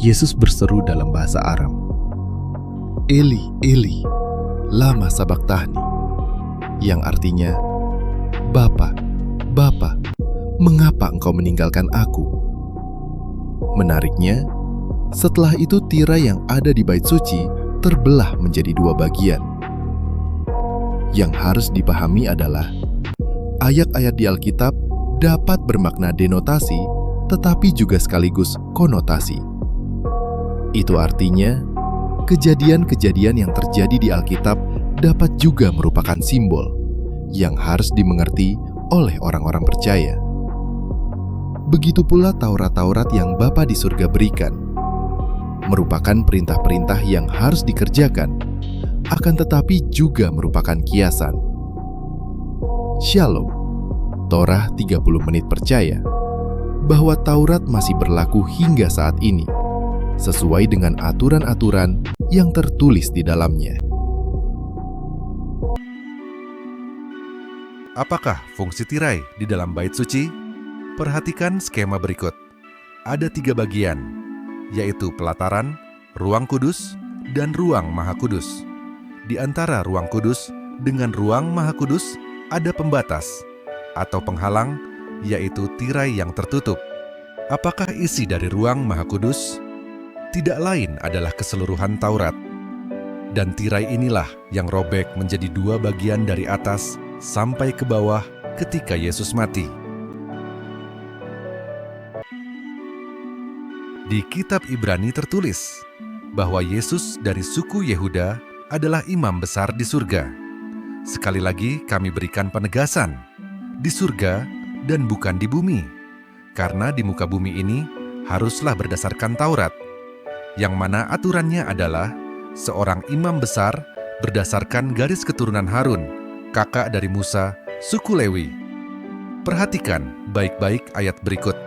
Yesus berseru dalam bahasa Aram, "Eli, Eli, lama sabachthani," yang artinya, "Bapa, Bapa, mengapa engkau meninggalkan aku?" Menariknya, setelah itu tirai yang ada di bait suci terbelah menjadi dua bagian. Yang harus dipahami adalah, ayat-ayat di Alkitab dapat bermakna denotasi, tetapi juga sekaligus konotasi. Itu artinya, kejadian-kejadian yang terjadi di Alkitab dapat juga merupakan simbol yang harus dimengerti oleh orang-orang percaya. Begitu pula Taurat-Taurat yang Bapa di surga berikan, merupakan perintah-perintah yang harus dikerjakan, akan tetapi juga merupakan kiasan. Shalom, Torah 30 menit percaya bahwa Taurat masih berlaku hingga saat ini, sesuai dengan aturan-aturan yang tertulis di dalamnya. Apakah fungsi tirai di dalam bait suci? Perhatikan skema berikut. Ada 3 bagian, yaitu pelataran, ruang kudus, dan ruang maha kudus. Di antara ruang kudus dengan ruang maha kudus ada pembatas atau penghalang, yaitu tirai yang tertutup. Apakah isi dari ruang maha kudus? Tidak lain adalah keseluruhan Taurat. Dan tirai inilah yang robek menjadi 2 bagian dari atas sampai ke bawah ketika Yesus mati. Di kitab Ibrani tertulis bahwa Yesus dari suku Yehuda adalah imam besar di surga. Sekali lagi kami berikan penegasan, di surga dan bukan di bumi. Karena di muka bumi ini haruslah berdasarkan Taurat, yang mana aturannya adalah seorang imam besar berdasarkan garis keturunan Harun, kakak dari Musa, suku Lewi. Perhatikan baik-baik ayat berikut.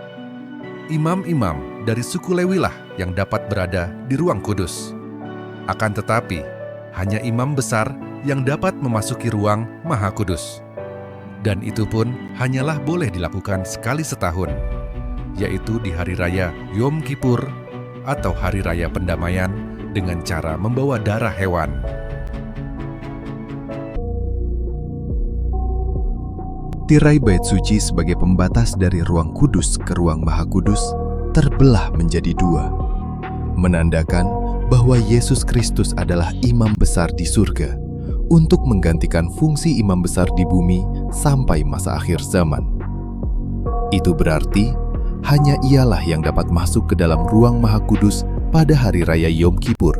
Imam-imam dari suku Lewi lah yang dapat berada di ruang kudus. Akan tetapi, hanya imam besar yang dapat memasuki ruang maha kudus. Dan itu pun hanyalah boleh dilakukan sekali setahun, yaitu di hari raya Yom Kippur atau hari raya pendamaian dengan cara membawa darah hewan. Tirai bait suci sebagai pembatas dari ruang kudus ke ruang maha kudus terbelah menjadi 2, menandakan bahwa Yesus Kristus adalah imam besar di surga untuk menggantikan fungsi imam besar di bumi sampai masa akhir zaman. Itu berarti hanya ialah yang dapat masuk ke dalam ruang maha kudus pada hari raya Yom Kippur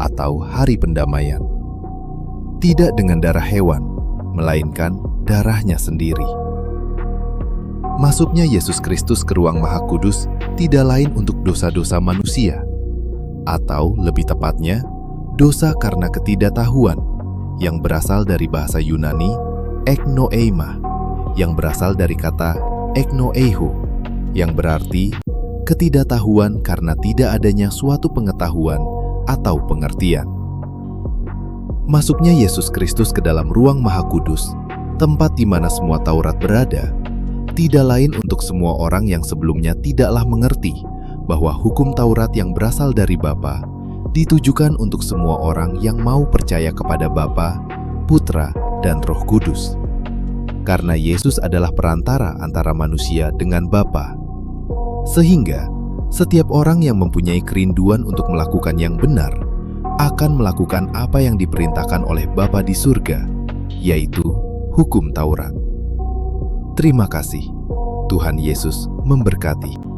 atau hari pendamaian. Tidak dengan darah hewan, melainkan darahnya sendiri. Masuknya Yesus Kristus ke ruang maha kudus tidak lain untuk dosa-dosa manusia, atau lebih tepatnya, dosa karena ketidaktahuan yang berasal dari bahasa Yunani eknoeima, yang berasal dari kata eknoehu, yang berarti ketidaktahuan karena tidak adanya suatu pengetahuan atau pengertian. Masuknya Yesus Kristus ke dalam ruang maha kudus, tempat di mana semua Taurat berada, tidak lain untuk semua orang yang sebelumnya tidaklah mengerti bahwa hukum Taurat yang berasal dari Bapa ditujukan untuk semua orang yang mau percaya kepada Bapa, Putra, dan Roh Kudus. Karena Yesus adalah perantara antara manusia dengan Bapa. Sehingga, setiap orang yang mempunyai kerinduan untuk melakukan yang benar akan melakukan apa yang diperintahkan oleh Bapa di surga, yaitu hukum Taurat. Terima kasih. Tuhan Yesus memberkati.